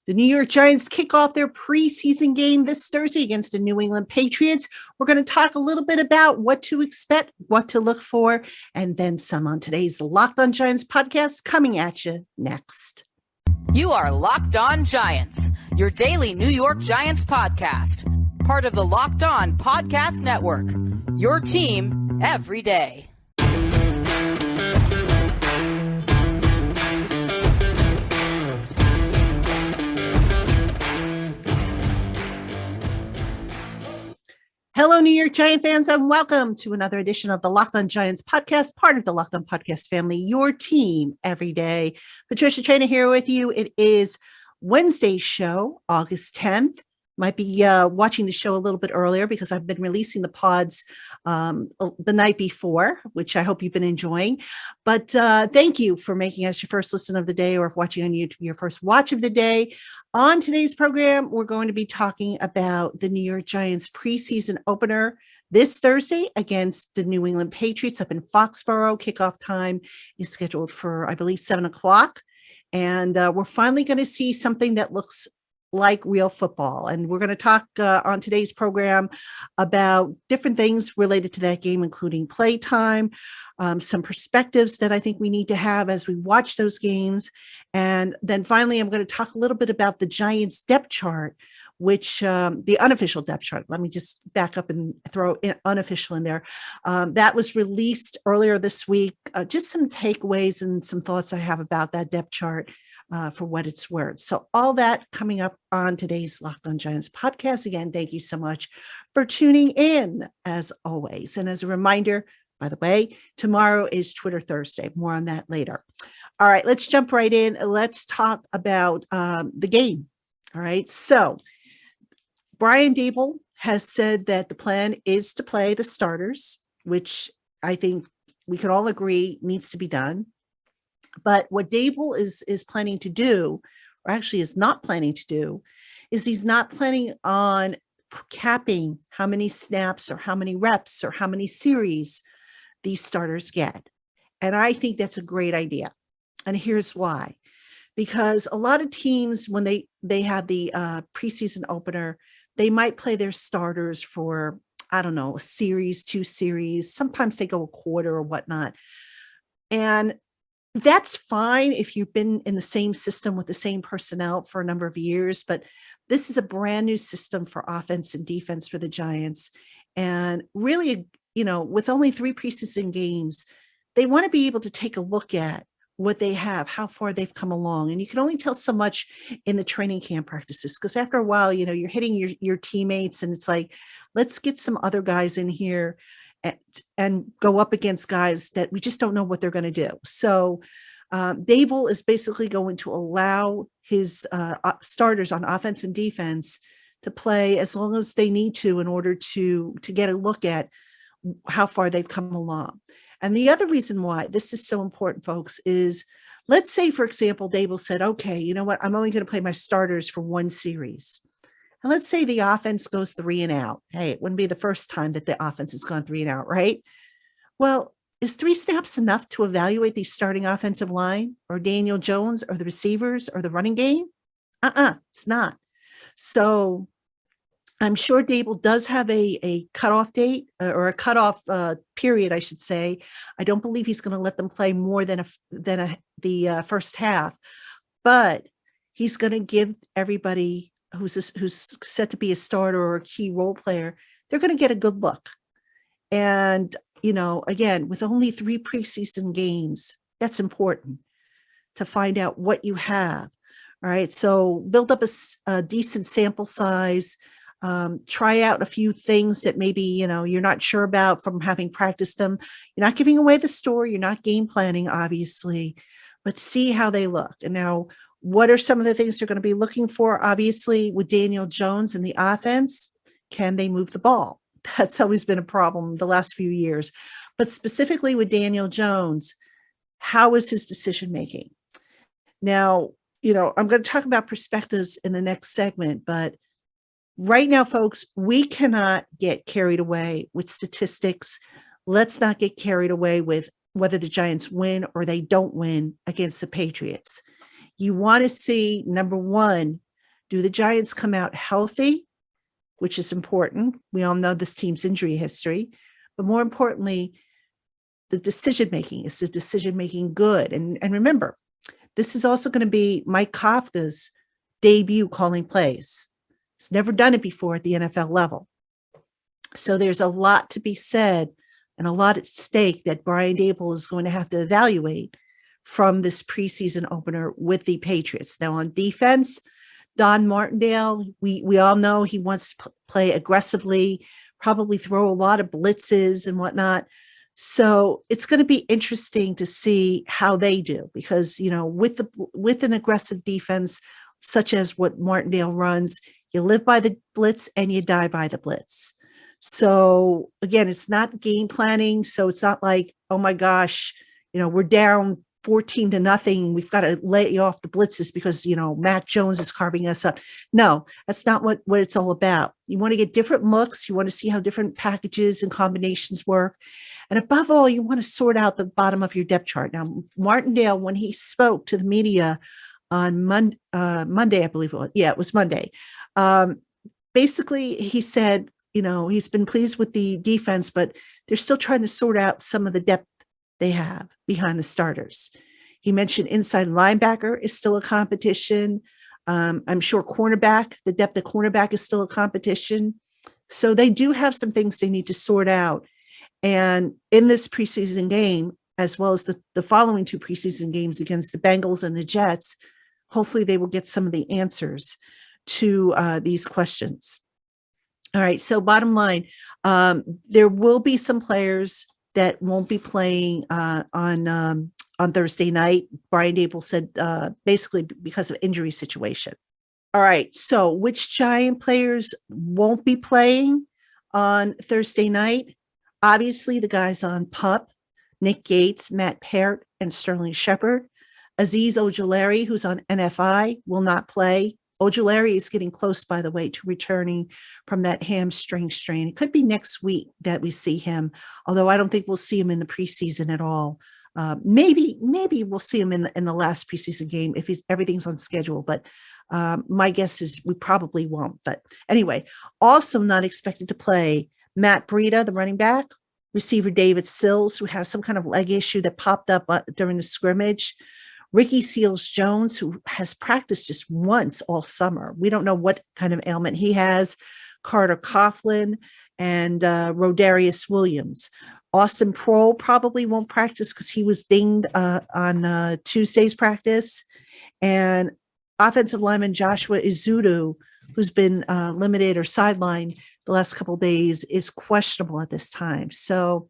The New York Giants kick off their preseason game this Thursday against the New England Patriots. We're going to talk a little bit about what to expect, what to look for, and then some on today's LockedOn Giants podcast coming at you next. You are Locked On Giants, your daily New York Giants podcast. Part of the Locked On Podcast Network, your team every day. Hello, New York Giant fans, and welcome to another edition of the Locked On Giants podcast, part of the Locked On Podcast family, your team every day. Patricia Traina here with you. It is Wednesday's show, August 10th. Might be watching the show a little bit earlier because I've been releasing the pods the night before, which I hope you've been enjoying. But thank you for making us your first listen of the day, or if watching on YouTube, your first watch of the day. On today's program, we're going to be talking about the New York Giants preseason opener this Thursday against the New England Patriots up in Foxborough. Kickoff time is scheduled for, I believe, 7 o'clock. And we're finally going to see something that looks like real football. And we're going to talk on today's program about different things related to that game, including play time, some perspectives that I think we need to have as we watch those games. And then finally, I'm going to talk a little bit about the Giants depth chart, which the unofficial depth chart. Let me just back up and throw unofficial in there. That was released earlier this week. Just some takeaways and some thoughts I have about that depth chart. For what it's worth. So all that coming up on today's Locked On Giants podcast. Again, thank you so much for tuning in as always. And as a reminder, by the way, tomorrow is Twitter Thursday. More on that later. All right, let's jump right in. Let's talk about the game. All right. So Brian Daboll has said that the plan is to play the starters, which I think we can all agree needs to be done. But what Daboll is planning to do, or actually is not planning to do, is he's not planning on capping how many snaps or how many reps or how many series these starters get. And I think that's a great idea. And here's why. Because a lot of teams, when they have the preseason opener, they might play their starters for, I don't know, a series, 2 series. Sometimes they go a quarter or whatnot. And that's fine if you've been in the same system with the same personnel for a number of years, but this is a brand new system for offense and defense for the Giants. And really, with only 3 preseason games, they want to be able to take a look at what they have, how far they've come along. And you can only tell so much in the training camp practices, because after a while, you're hitting your teammates and it's like, let's get some other guys in here and go up against guys that we just don't know what they're going to do. So Daboll is basically going to allow his starters on offense and defense to play as long as they need to in order to get a look at how far they've come along. And the other reason why this is so important, folks, is let's say, for example, Daboll said, okay, you know what, I'm only going to play my starters for 1 series. And let's say the offense goes 3 and out. Hey, it wouldn't be the first time that the offense has gone 3 and out, right? Well, is 3 snaps enough to evaluate the starting offensive line or Daniel Jones or the receivers or the running game? It's not. So I'm sure Daboll does have a cutoff date or a cutoff period, I should say. I don't believe he's going to let them play more than the first half, but he's going to give everybody who's set to be a starter or a key role player, they're going to get a good look. And, again, with only 3 preseason games, that's important to find out what you have. All right. So build up a decent sample size, try out a few things that maybe, you're not sure about from having practiced them. You're not giving away the story. You're not game planning, obviously, but see how they look. And now, what are some of the things they're going to be looking for? Obviously, with Daniel Jones in the offense, can they move the ball? That's always been a problem the last few years. But specifically with Daniel Jones, how is his decision making? Now, I'm going to talk about perspectives in the next segment, but right now, folks, we cannot get carried away with statistics. Let's not get carried away with whether the Giants win or they don't win against the Patriots. You want to see, number one, Do the Giants come out healthy, which is important? We all know this team's injury history, but more importantly, the decision-making, is the decision-making good? And remember, this is also going to be Mike Kafka's debut calling plays. He's never done it before at the NFL level. So there's a lot to be said and a lot at stake that Brian Daboll is going to have to evaluate from this preseason opener with the Patriots. Now on defense, Don Martindale, we all know he wants to play aggressively, probably throw a lot of blitzes and whatnot. So it's going to be interesting to see how they do, because, with an aggressive defense, such as what Martindale runs, you live by the blitz and you die by the blitz. So again, it's not game planning. So it's not like, oh my gosh, we're down 14-0. We've got to lay off the blitzes because, Mac Jones is carving us up. No, that's not what it's all about. You want to get different looks. You want to see how different packages and combinations work. And above all, you want to sort out the bottom of your depth chart. Now, Martindale, when he spoke to the media on Monday, I believe it was. Yeah, it was Monday. Basically, he said, he's been pleased with the defense, but they're still trying to sort out some of the depth they have behind the starters. He mentioned inside linebacker is still a competition. I'm sure the depth of cornerback is still a competition. So they do have some things they need to sort out. And in this preseason game, as well as the following two preseason games against the Bengals and the Jets, hopefully they will get some of the answers to these questions. All right. So bottom line, there will be some players that won't be playing on Thursday night. Brian Daboll said basically because of injury situation. All right. So which Giant players won't be playing on Thursday night? Obviously, the guys on PUP, Nick Gates, Matt Peart, and Sterling Shepard. Azeez Ojulari, who's on NFI, will not play. Ojulari is getting close, by the way, to returning from that hamstring strain. It could be next week that we see him, although I don't think we'll see him in the preseason at all. Maybe we'll see him in the last preseason game if everything's on schedule, but my guess is we probably won't. But anyway, also not expected to play Matt Breida, the running back, receiver David Sills, who has some kind of leg issue that popped up during the scrimmage, Ricky Seals-Jones, who has practiced just once all summer. We don't know what kind of ailment he has, Carter Coughlin, and Rodarius Williams. Austin Prohl probably won't practice because he was dinged on Tuesday's practice. And offensive lineman Joshua Izudu, who's been limited or sidelined the last couple of days, is questionable at this time. So,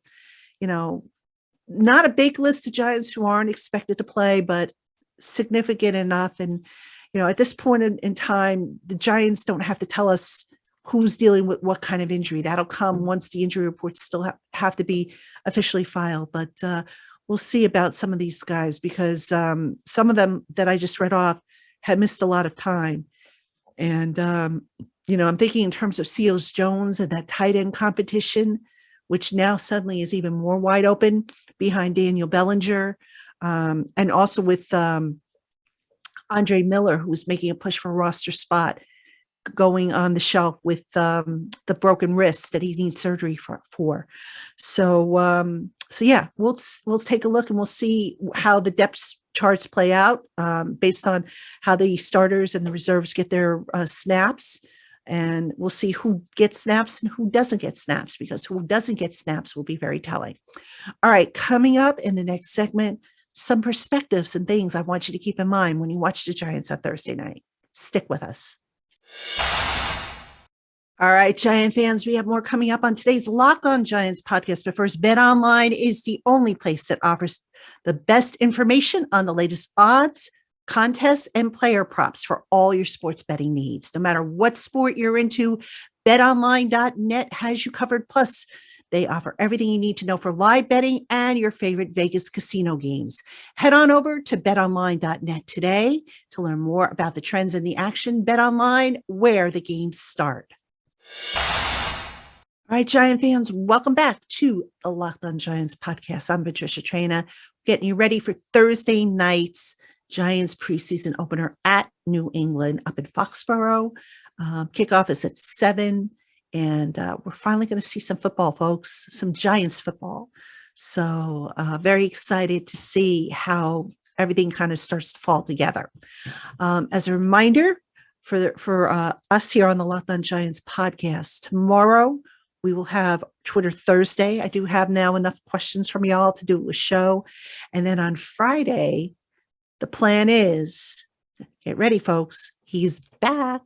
not a big list of Giants who aren't expected to play, but significant enough. And, at this point in time, the Giants don't have to tell us who's dealing with what kind of injury. That'll come once the injury reports still have to be officially filed. But we'll see about some of these guys, because some of them that I just read off had missed a lot of time. And, I'm thinking in terms of Seals-Jones and that tight end competition, which now suddenly is even more wide open behind Daniel Bellinger, and also with Andre Miller, who's making a push for a roster spot, going on the shelf with the broken wrist that he needs surgery for. So yeah, we'll take a look and we'll see how the depth charts play out based on how the starters and the reserves get their snaps. And we'll see who gets snaps and who doesn't get snaps, because who doesn't get snaps will be very telling. All right, coming up in the next segment, some perspectives and things I want you to keep in mind when you watch the Giants on Thursday night. Stick with us. All right, Giant fans, we have more coming up on today's LockedOn Giants podcast. But first, BetOnline is the only place that offers the best information on the latest odds, contests, and player props for all your sports betting needs. No matter what sport you're into, betonline.net has you covered. Plus, they offer everything you need to know for live betting and your favorite Vegas casino games. Head on over to betonline.net today to learn more about the trends in the action. BetOnline, where the games start. All right, Giant fans, welcome back to the LockedOn Giants podcast. I'm Patricia Traina, getting you ready for Thursday night's Giants preseason opener at New England up in Foxborough. Kickoff is at 7, and we're finally going to see some football, folks, some Giants football. So very excited to see how everything kind of starts to fall together. As a reminder for us here on the LockedOn Giants podcast, tomorrow we will have Twitter Thursday. I do have now enough questions from y'all to do a show. And then on Friday, the plan is, get ready, folks, he's back.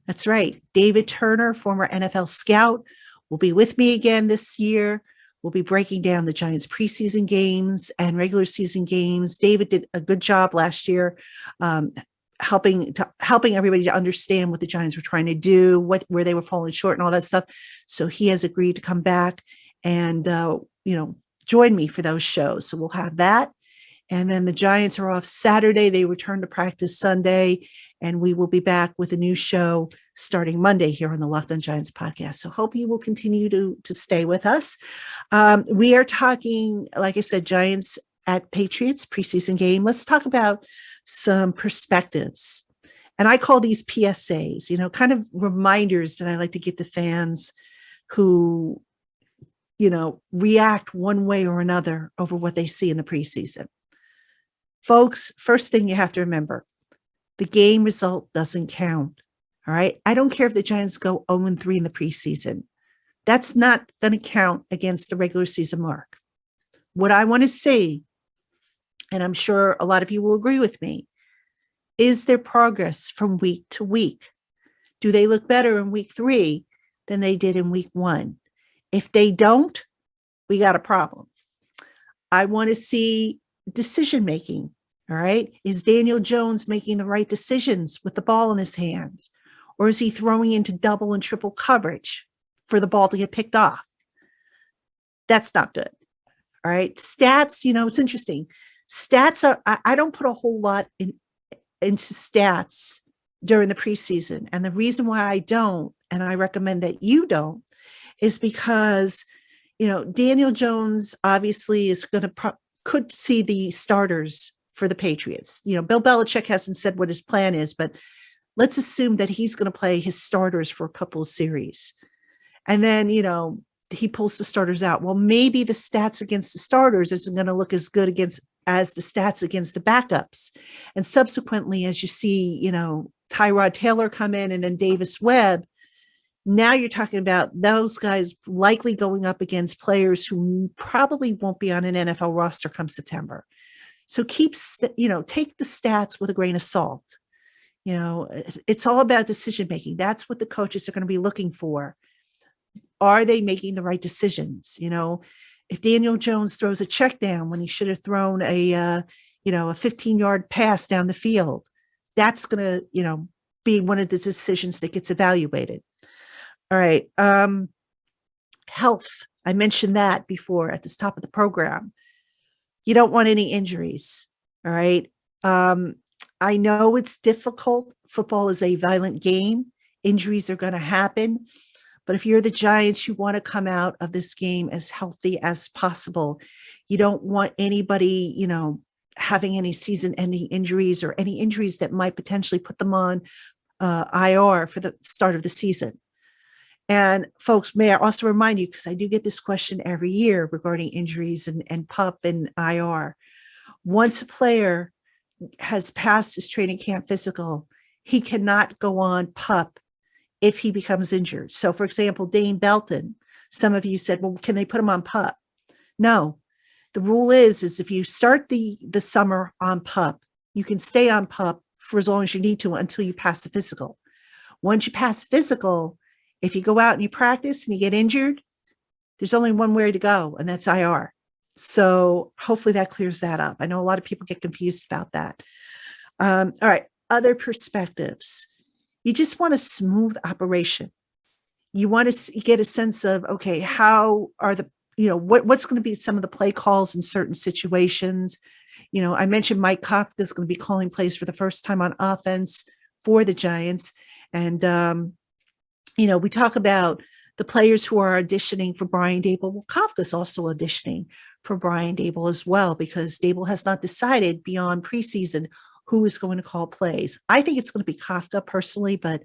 That's right. David Turner, former NFL scout, will be with me again this year. We'll be breaking down the Giants preseason games and regular season games. David did a good job last year, helping everybody to understand what the Giants were trying to do, where they were falling short and all that stuff. So he has agreed to come back and, join me for those shows. So we'll have that. And then the Giants are off Saturday. They return to practice Sunday, and we will be back with a new show starting Monday here on the LockedOn Giants podcast. So hope you will continue to stay with us. We are talking, like I said, Giants at Patriots preseason game. Let's talk about some perspectives. And I call these PSAs, kind of reminders that I like to give to fans who, react one way or another over what they see in the preseason. Folks, first thing you have to remember, the game result doesn't count. All right. I don't care if the Giants go 0-3 in the preseason. That's not going to count against the regular season mark. What I want to see, and I'm sure a lot of you will agree with me, is their progress from week to week. Do they look better in week 3 than they did in week 1? If they don't, we got a problem. I want to see decision-making. All right. Is Daniel Jones making the right decisions with the ball in his hands? Or is he throwing into double and triple coverage for the ball to get picked off? That's not good. All right. Stats, it's interesting. Stats are, I don't put a whole lot into stats during the preseason. And the reason why I don't, and I recommend that you don't, is because, Daniel Jones obviously is going to could see the starters for the Patriots. Bill Belichick hasn't said what his plan is, but let's assume that he's going to play his starters for a couple of series. And then, he pulls the starters out. Well, maybe the stats against the starters isn't going to look as good as the stats against the backups. And subsequently, as you see, Tyrod Taylor come in and then Davis Webb, now you're talking about those guys likely going up against players who probably won't be on an NFL roster come September. So take the stats with a grain of salt. It's all about decision making. That's what the coaches are going to be looking for. Are they making the right decisions? If Daniel Jones throws a check down when he should have thrown a 15-yard pass down the field, that's going to, be one of the decisions that gets evaluated. All right. Health. I mentioned that before at the top of the program. You don't want any injuries. All right. I know it's difficult. Football is a violent game. Injuries are going to happen. But if you're the Giants, you want to come out of this game as healthy as possible. You don't want anybody, having any season-ending injuries or any injuries that might potentially put them on IR for the start of the season. And folks, may I also remind you, because I do get this question every year regarding injuries and PUP and IR. Once a player has passed his training camp physical, he cannot go on PUP if he becomes injured. So for example, Dane Belton, some of you said, well, can they put him on PUP? No, the rule is if you start the summer on PUP, you can stay on PUP for as long as you need to until you pass the physical. Once you pass physical, if you go out and you practice and you get injured, there's only one way to go, and that's IR. So hopefully that clears that up. I know a lot of people get confused about that. All right, other perspectives. You just want a smooth operation. You want to get a sense of, okay, how are what's going to be some of the play calls in certain situations. I mentioned Mike Kafka is going to be calling plays for the first time on offense for the Giants. And, we talk about the players who are auditioning for Brian Daboll. Well, Kafka's also auditioning for Brian Daboll as well, because Daboll has not decided beyond preseason who is going to call plays. I think it's going to be Kafka personally, but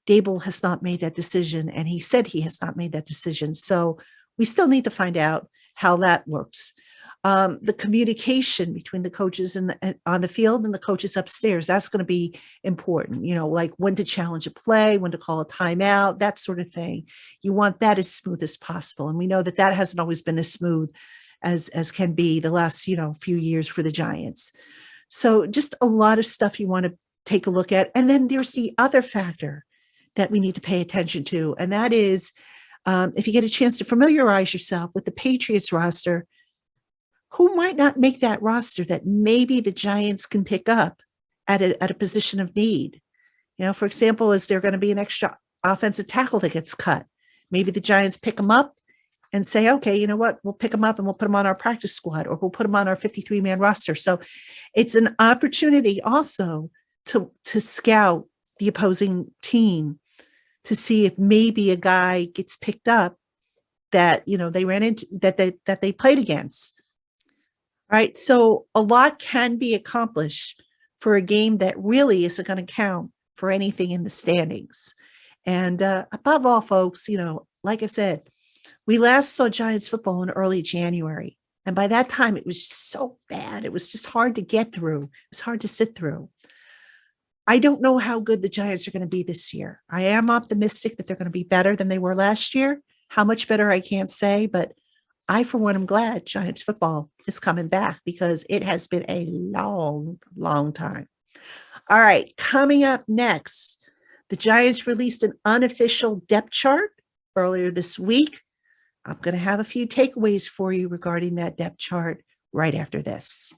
Dable has not made that decision, and he said he has not made that decision. So we still need to find out how that works. The communication between the coaches on the field and the coaches upstairs, that's going to be important, like when to challenge a play, when to call a timeout, that sort of thing. You want that as smooth as possible. And we know that hasn't always been as smooth as can be the last, few years for the Giants. So just a lot of stuff you want to take a look at. And then there's the other factor that we need to pay attention to. And that is, if you get a chance to familiarize yourself with the Patriots roster, who might not make that roster that maybe the Giants can pick up at a position of need? For example, is there going to be an extra offensive tackle that gets cut? Maybe the Giants pick them up and say, okay, you know what? We'll pick them up and we'll put them on our practice squad, or we'll put them on our 53-man roster. So it's an opportunity also to scout the opposing team to see if maybe a guy gets picked up that, they ran into, that they played against. Right. So a lot can be accomplished for a game that really isn't going to count for anything in the standings. And above all, folks, like I've said, we last saw Giants football in early January. And by that time, it was so bad. It was just hard to get through. It was hard to sit through. I don't know how good the Giants are going to be this year. I am optimistic that they're going to be better than they were last year. How much better, I can't say, but I, for one, am glad Giants football is coming back because it has been a long, long time. All right, coming up next, the Giants released an unofficial depth chart earlier this week. I'm going to have a few takeaways for you regarding that depth chart right after this.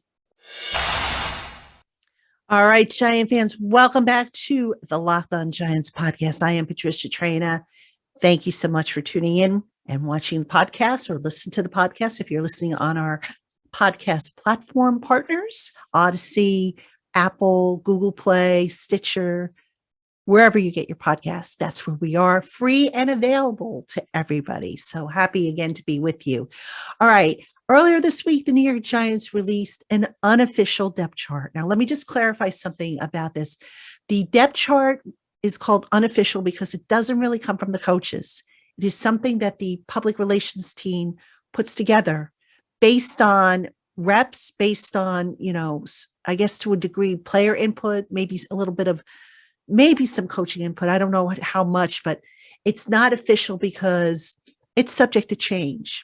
All right, Giant fans, welcome back to the LockedOn Giants podcast. I am Patricia Traina. Thank you so much for tuning in and watching the podcast, or listen to the podcast if you're listening on our podcast platform partners, Odyssey, Apple, Google Play, Stitcher, wherever you get your podcasts. That's where we are, free and available to everybody. So happy again to be with you. All right. Earlier this week, the New York Giants released an unofficial depth chart. Now, let me just clarify something about this. The depth chart is called unofficial because it doesn't really come from the coaches. It is something that the public relations team puts together based on reps, based on, I guess to a degree, player input, maybe a little bit of, maybe some coaching input. I don't know how much, but it's not official because it's subject to change.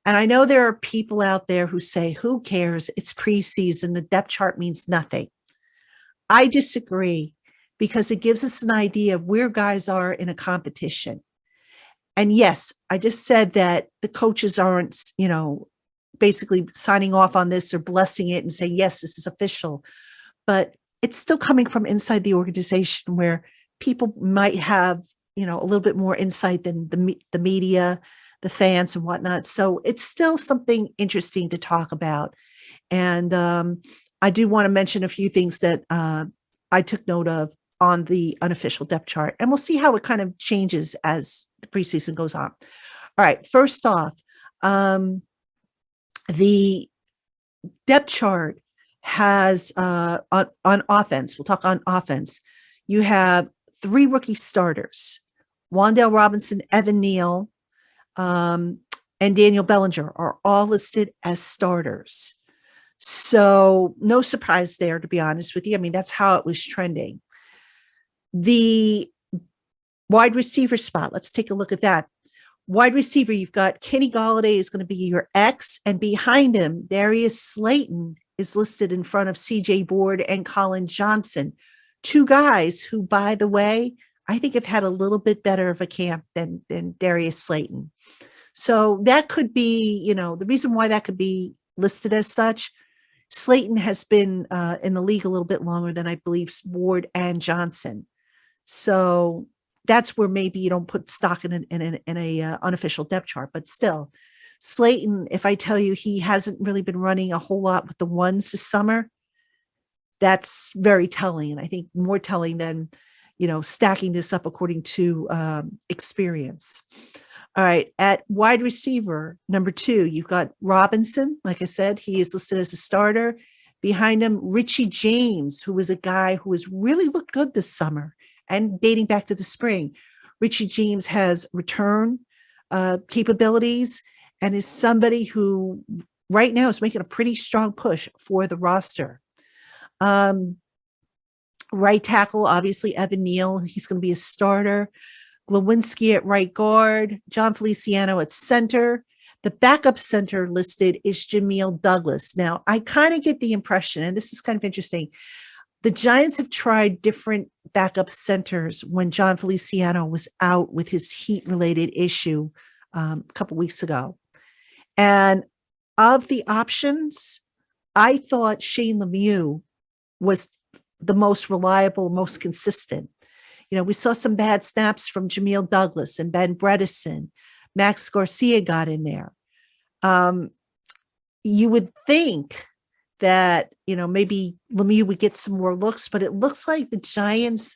And I know there are people out there who say, who cares? It's preseason. The depth chart means nothing. I disagree because it gives us an idea of where guys are in a competition. And yes, I just said that the coaches aren't, basically signing off on this or blessing it and saying, yes, this is official. But it's still coming from inside the organization where people might have, a little bit more insight than the media, the fans and whatnot. So it's still something interesting to talk about. And I do want to mention a few things that I took note of on the unofficial depth chart, and we'll see how it kind of changes as the preseason goes on. All right. First off, the depth chart has on offense. We'll talk on offense. You have 3 rookie starters: Wan'Dale Robinson, Evan Neal, and Daniel Bellinger are all listed as starters. So no surprise there, to be honest with you. I mean, that's how it was trending. The wide receiver spot, let's take a look at that. Wide receiver, you've got Kenny Golladay is going to be your X, and behind him, Darius Slayton is listed in front of CJ Board and Colin Johnson. 2 guys who, by the way, I think have had a little bit better of a camp than Darius Slayton. So that could be, the reason why that could be listed as such. Slayton has been in the league a little bit longer than I believe Ward and Johnson. So that's where maybe you don't put stock in a unofficial depth chart, but still, Slayton, if I tell you he hasn't really been running a whole lot with the ones this summer, that's very telling. And I think more telling than, stacking this up according to experience. All right. At wide receiver, number 2, you've got Robinson. Like I said, he is listed as a starter. Behind him, Richie James, who was a guy who has really looked good this summer and dating back to the spring. Richie James has return capabilities and is somebody who right now is making a pretty strong push for the roster. Right tackle, obviously, Evan Neal. He's going to be a starter. Glowinski at right guard. John Feliciano at center. The backup center listed is Jameel Douglas. Now, I kind of get the impression, and this is kind of interesting, the Giants have tried different backup centers when John Feliciano was out with his heat-related issue a couple weeks ago. And of the options, I thought Shane Lemieux was the most reliable, most consistent. You know, we saw some bad snaps from Jameel Douglas and Ben Bredesen. Max Garcia got in there. You would think that, you know, maybe Lemieux would get some more looks, but it looks like the Giants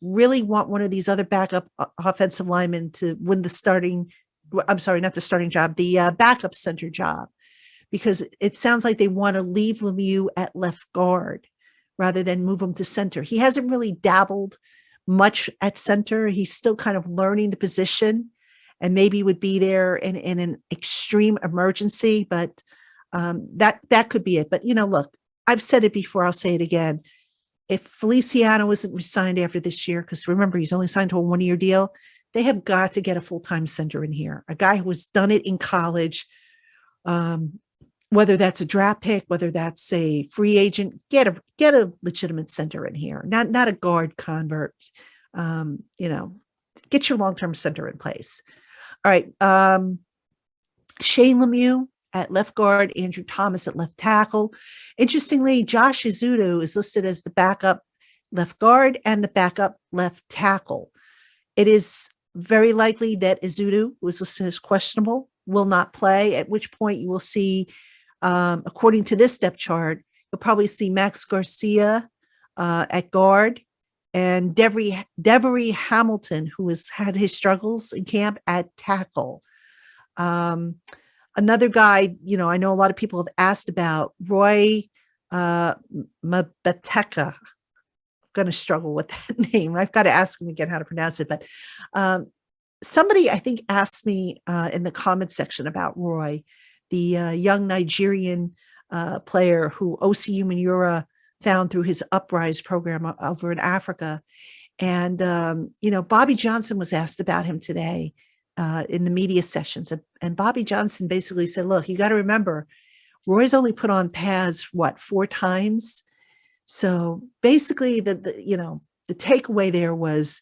really want one of these other backup offensive linemen to win the starting, I'm sorry, not the starting job, the backup center job, because it sounds like they want to leave Lemieux at left guard rather than move him to center. He hasn't really dabbled much at center. He's still kind of learning the position and maybe would be there in an extreme emergency, but that could be it. But, you know, look, I've said it before, I'll say it again. If Feliciano isn't resigned after this year, because remember, he's only signed to a one-year deal, they have got to get a full-time center in here, a guy who has done it in college, whether that's a draft pick, whether that's a free agent, get a legitimate center in here, not a guard convert. You know, get your long-term center in place. All right. Shane Lemieux at left guard, Andrew Thomas at left tackle. Interestingly, Josh Izudu is listed as the backup left guard and the backup left tackle. It is very likely that Izudu, who is listed as questionable, will not play, at which point you will see, according to this depth chart, you'll probably see Max Garcia at guard and Devery Hamilton, who has had his struggles in camp, at tackle. Another guy, you know, I know a lot of people have asked about, Roy Mabeteka. I'm going to struggle with that name. I've got to ask him again how to pronounce it. But somebody, I think, asked me in the comment section about Roy, the young Nigerian player who OCU Manura found through his Uprise program over in Africa. And, you know, Bobby Johnson was asked about him today in the media sessions. And Bobby Johnson basically said, look, you got to remember, Roy's only put on pads, 4 times. So basically the takeaway there was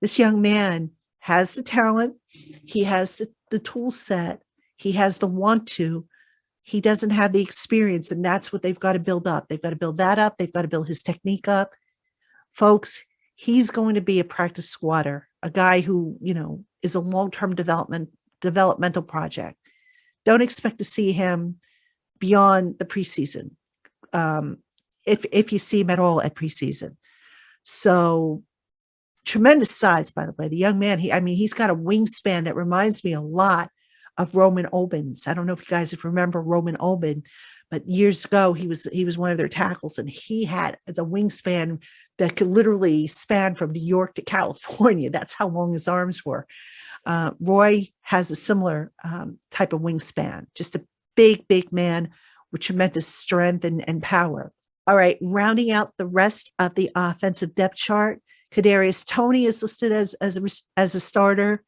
this young man has the talent. He has the tool set. He has the want to. He doesn't have the experience, and that's what they've got to build up. They've got to build that up. They've got to build his technique up. Folks, he's going to be a practice squatter, a guy who, you know, is a long-term developmental project. Don't expect to see him beyond the preseason, if you see him at all at preseason. So tremendous size, by the way. The young man, he's got a wingspan that reminds me a lot of Roman Obens. I don't know if you guys remember Roman Oben, but years ago he was one of their tackles, and he had the wingspan that could literally span from New York to California. That's how long his arms were. Roy has a similar type of wingspan, just a big man with tremendous strength and power. All right, rounding out the rest of the offensive depth chart, Kadarius Toney is listed as a starter.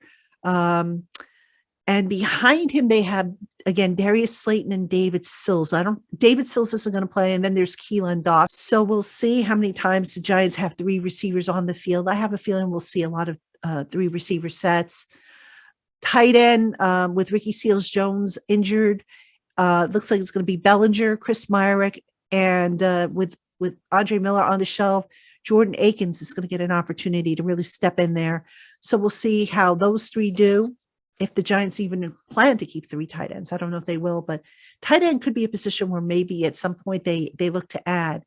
And behind him, they have, again, Darius Slayton and David Sills. David Sills isn't going to play, and then there's Keelan Doss. So we'll see how many times the Giants have 3 receivers on the field. I have a feeling we'll see a lot of 3 receiver sets. Tight end with Ricky Seals-Jones injured. Looks like it's going to be Bellinger, Chris Myrick, and with Andre Miller on the shelf, Jordan Akins is going to get an opportunity to really step in there. So we'll see how those 3 do. If the Giants even plan to keep 3 tight ends, I don't know if they will, but tight end could be a position where maybe at some point they look to add.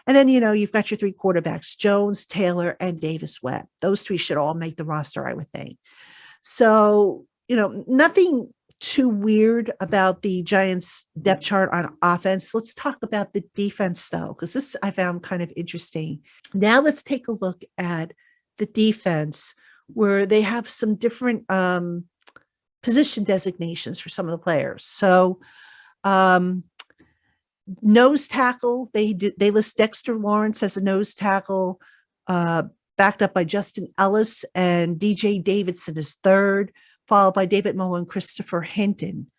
And then, you know, you've got your 3 quarterbacks, Jones, Taylor, and Davis Webb. Those 3 should all make the roster, I would think. So, you know, nothing too weird about the Giants depth chart on offense. Let's talk about the defense, though, because this I found kind of interesting. Now let's take a look at the defense, where they have some different position designations for some of the players. So nose tackle, they list Dexter Lawrence as a nose tackle, backed up by Justin Ellis and DJ Davidson as third, followed by David Moe and Christopher Hinton.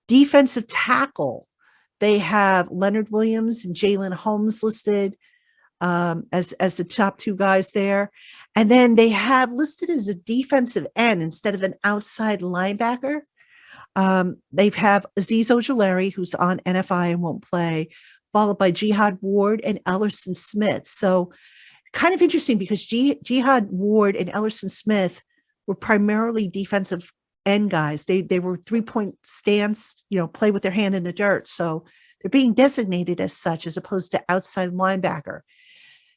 Defensive tackle, they have Leonard Williams and Jalen Holmes listed as the top two guys there. And then they have listed as a defensive end instead of an outside linebacker. They have Azeez Ojulari, who's on NFI and won't play, followed by Jihad Ward and Ellerson Smith. So kind of interesting because Jihad Ward and Ellerson Smith were primarily defensive end guys. They were 3-point stance, play with their hand in the dirt. So they're being designated as such as opposed to outside linebacker.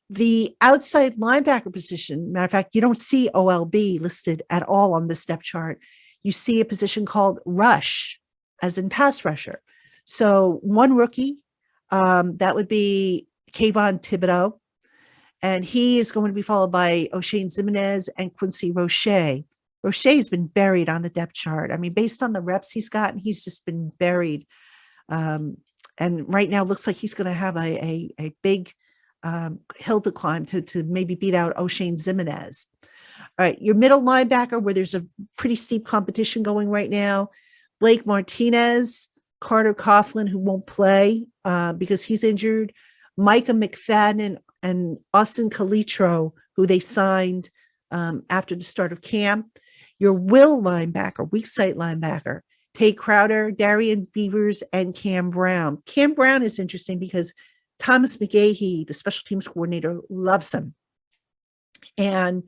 The outside linebacker position, matter of fact, you don't see OLB listed at all on this depth chart. You see a position called rush, as in pass rusher. So one rookie, that would be Kayvon Thibodeau, and he is going to be followed by O'Shane Zimenez and Quincy Roche. Roche's been buried on the depth chart. I mean, based on the reps he's gotten, he's just been buried. And right now, it looks like he's going to have a big hill to climb to maybe beat out O'Shane Zimenez. All right, your middle linebacker, where there's a pretty steep competition going right now, Blake Martinez, Carter Coughlin, who won't play because he's injured, Micah McFadden and Austin Calitro, who they signed after the start of camp. Your will linebacker, weak side linebacker, Tay Crowder, Darian Beavers, and Cam Brown. Cam Brown is interesting because Thomas McGahee, the special teams coordinator, loves him. And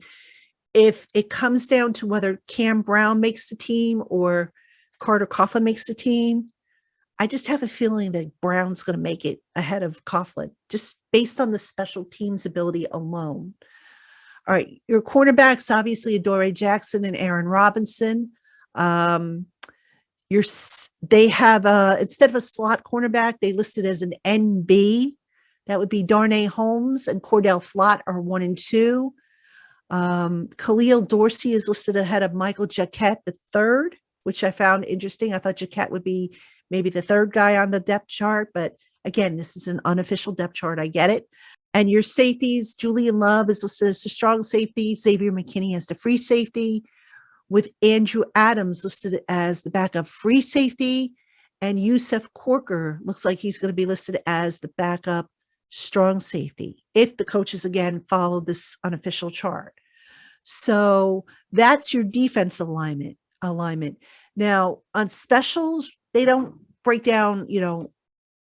if it comes down to whether Cam Brown makes the team or Carter Coughlin makes the team, I just have a feeling that Brown's going to make it ahead of Coughlin, just based on the special teams ability alone. All right, your cornerbacks, obviously Adoree Jackson and Aaron Robinson. They have instead of a slot cornerback, they listed as an NB. That would be Darnay Holmes and Cordell Flott are 1 and 2. Khalil Dorsey is listed ahead of Michael Jacquet, the third, which I found interesting. I thought Jacquet would be maybe the third guy on the depth chart, but again, this is an unofficial depth chart. I get it. And your safeties, Julian Love is listed as the strong safety, Xavier McKinney as the free safety, with Andrew Adams listed as the backup free safety, and Yusuf Corker looks like he's going to be listed as the backup strong safety, if the coaches again follow this unofficial chart. So that's your defense alignment. Now on specials, they don't break down,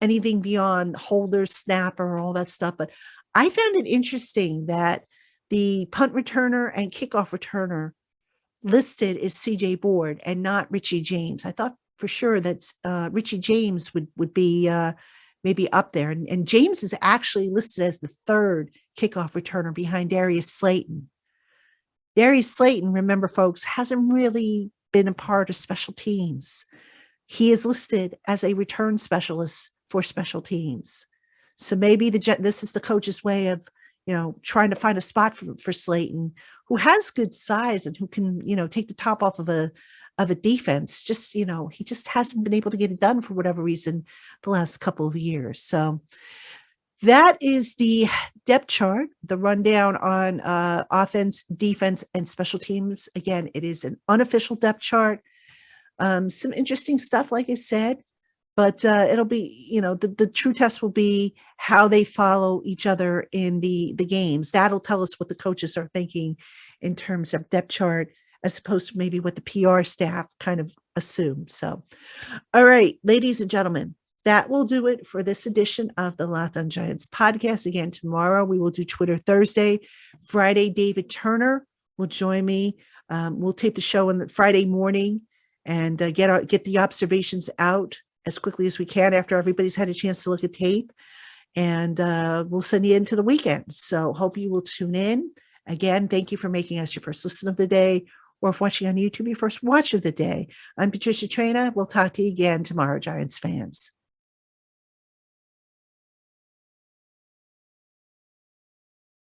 anything beyond holder, snapper, all that stuff. But I found it interesting that the punt returner and kickoff returner listed is CJ Board and not Richie James. I thought for sure that Richie James would be maybe up there. And James is actually listed as the third kickoff returner behind Darius Slayton. Darius Slayton, remember, folks, hasn't really been a part of special teams. He is listed as a return specialist for special teams. So maybe this is the coach's way of, trying to find a spot for Slayton, who has good size and who can, take the top off of a defense. Just, he just hasn't been able to get it done for whatever reason the last couple of years. So that is the depth chart, the rundown on offense, defense, and special teams. Again, it is an unofficial depth chart. Some interesting stuff, like I said, but it'll be, the true test will be how they follow each other in the games. That'll tell us what the coaches are thinking in terms of depth chart, as opposed to maybe what the PR staff kind of assume. So, all right, ladies and gentlemen, that will do it for this edition of the LockedOn Giants podcast. Again, tomorrow we will do Twitter Thursday. Friday, David Turner will join me. We'll tape the show on the Friday morning and get the observations out as quickly as we can after everybody's had a chance to look at tape. And we'll send you into the weekend. So hope you will tune in. Again, thank you for making us your first listen of the day. or if watching on YouTube, your first watch of the day. I'm Patricia Traina. We'll talk to you again tomorrow, Giants fans.